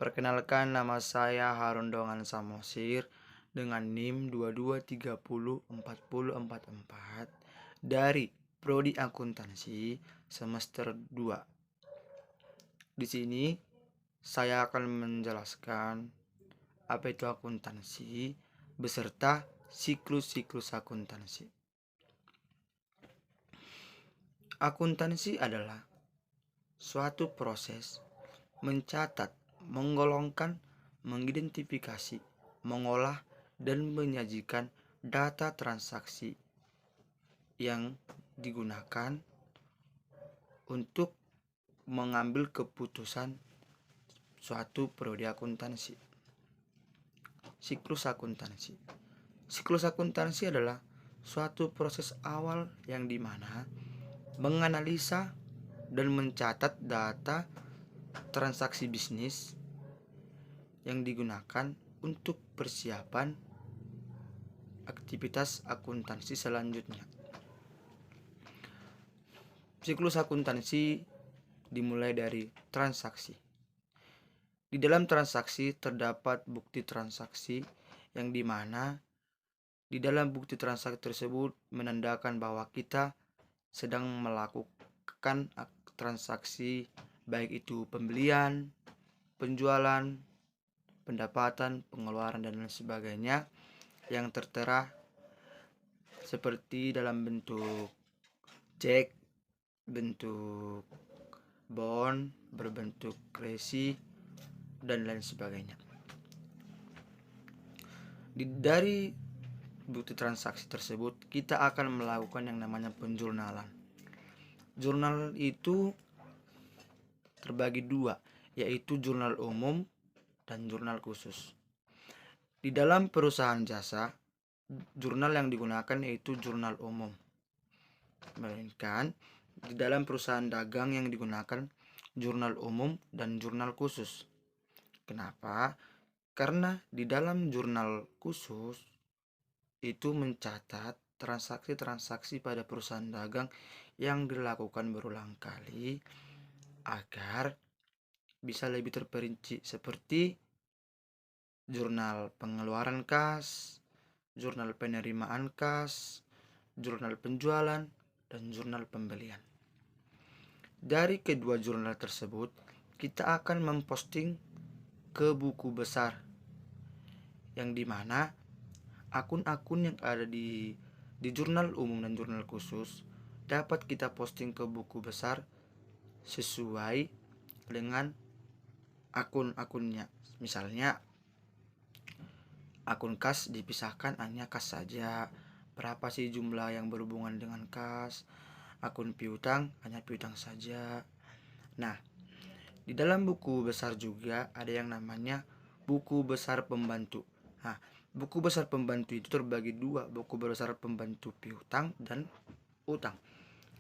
Perkenalkan, nama saya Harun Dongan Samosir dengan NIM 22304044 dari Prodi Akuntansi semester 2. Di sini saya akan menjelaskan apa itu akuntansi beserta siklus-siklus akuntansi. Akuntansi adalah suatu proses mencatat, menggolongkan, mengidentifikasi, mengolah, dan menyajikan data transaksi yang digunakan untuk mengambil keputusan suatu prodi akuntansi. Siklus akuntansi. Siklus akuntansi adalah suatu proses awal yang dimana menganalisa dan mencatat data transaksi bisnis yang digunakan untuk persiapan aktivitas akuntansi selanjutnya. Siklus akuntansi dimulai dari transaksi. Di dalam transaksi terdapat bukti transaksi yang dimana di dalam bukti transaksi tersebut menandakan bahwa kita sedang melakukan transaksi, baik itu pembelian, penjualan, pendapatan, pengeluaran, dan lain sebagainya yang tertera seperti dalam bentuk cek, bentuk bond, berbentuk resi, dan lain sebagainya. Dari bukti transaksi tersebut kita akan melakukan yang namanya penjurnalan. Jurnal itu terbagi dua, yaitu jurnal umum dan jurnal khusus. Di dalam perusahaan jasa, jurnal yang digunakan yaitu jurnal umum. Melainkan di dalam perusahaan dagang yang digunakan jurnal umum dan jurnal khusus. Kenapa? Karena di dalam jurnal khusus itu mencatat transaksi-transaksi pada perusahaan dagang yang dilakukan berulang kali agar bisa lebih terperinci, seperti jurnal pengeluaran kas, jurnal penerimaan kas, jurnal penjualan, dan jurnal pembelian. Dari kedua jurnal tersebut kita akan memposting ke buku besar, yang dimana akun-akun yang ada di jurnal umum dan jurnal khusus dapat kita posting ke buku besar sesuai dengan akun-akunnya. Misalnya akun kas dipisahkan hanya kas saja, berapa sih jumlah yang berhubungan dengan kas. Akun piutang hanya piutang saja. Nah, di dalam buku besar juga ada yang namanya buku besar pembantu. Nah, buku besar pembantu itu terbagi dua, buku besar pembantu piutang dan utang.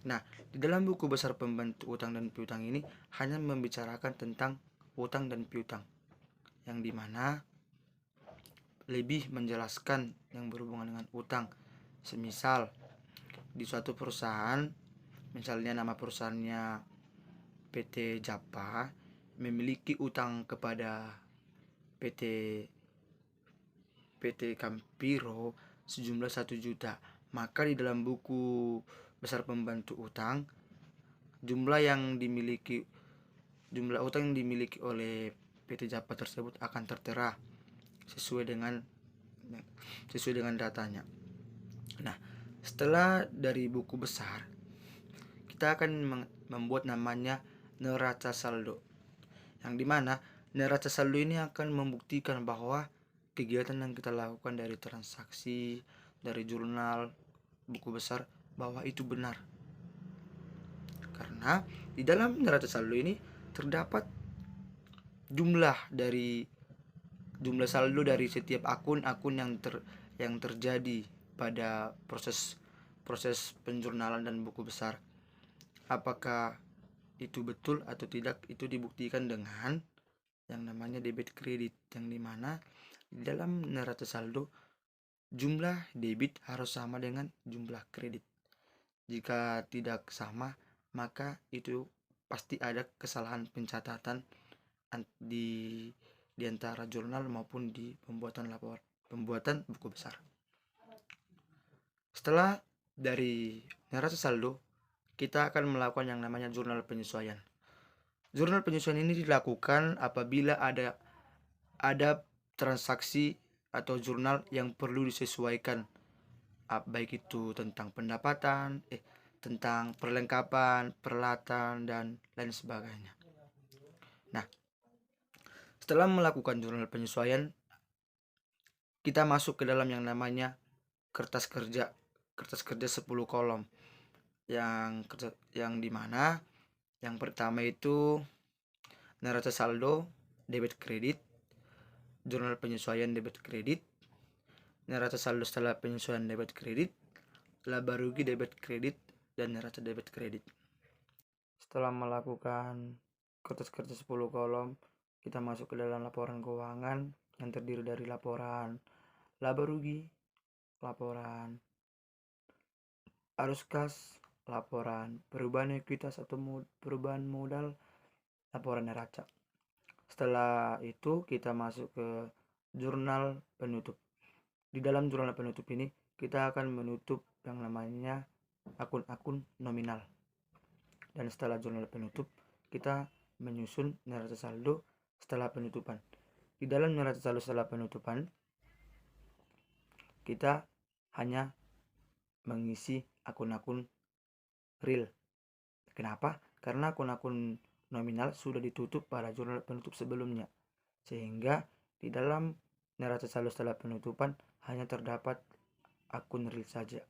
Nah, di dalam buku besar pembantu utang dan piutang ini hanya membicarakan tentang utang dan piutang, yang dimana lebih menjelaskan yang berhubungan dengan utang. Semisal di suatu perusahaan, misalnya nama perusahaannya PT Japa, memiliki utang kepada PT Campiro sejumlah 1 juta. Maka di dalam buku besar pembantu utang, jumlah utang yang dimiliki oleh PT Japa tersebut akan tertera sesuai dengan datanya. Nah, setelah dari buku besar, kita akan membuat namanya neraca saldo, yang dimana neraca saldo ini akan membuktikan bahwa kegiatan yang kita lakukan dari transaksi, dari jurnal, buku besar, bahwa itu benar. Karena di dalam neraca saldo ini terdapat jumlah saldo dari setiap akun-akun yang terjadi pada proses penjurnalan dan buku besar. Apakah itu betul atau tidak, itu dibuktikan dengan yang namanya debit kredit, yang dimana di dalam neraca saldo jumlah debit harus sama dengan jumlah kredit. Jika tidak sama, maka itu pasti ada kesalahan pencatatan di di antara jurnal maupun di pembuatan buku besar. Setelah dari neraca saldo, kita akan melakukan yang namanya jurnal penyesuaian. Jurnal penyesuaian ini dilakukan apabila ada transaksi atau jurnal yang perlu disesuaikan, baik itu tentang pendapatan, tentang perlengkapan, peralatan, dan lain sebagainya. Nah, setelah melakukan jurnal penyesuaian, kita masuk ke dalam yang namanya kertas kerja 10 kolom, yang dimana yang pertama itu neraca saldo debit kredit, jurnal penyesuaian debit kredit, neraca saldo setelah penyesuaian debit kredit, laba rugi debit kredit, dan neraca debit kredit. Setelah melakukan kertas kerja 10 kolom, kita masuk ke dalam laporan keuangan yang terdiri dari laporan laba rugi, laporan arus kas, laporan perubahan ekuitas atau perubahan modal, laporan neraca. Setelah itu kita masuk ke jurnal penutup. Di dalam jurnal penutup ini kita akan menutup yang namanya akun-akun nominal. Dan setelah jurnal penutup, kita menyusun neraca saldo setelah penutupan. Di dalam neraca saldo setelah penutupan, kita hanya mengisi akun-akun real. Kenapa? Karena akun-akun nominal sudah ditutup pada jurnal penutup sebelumnya, sehingga di dalam neraca saldo setelah penutupan hanya terdapat akun real saja.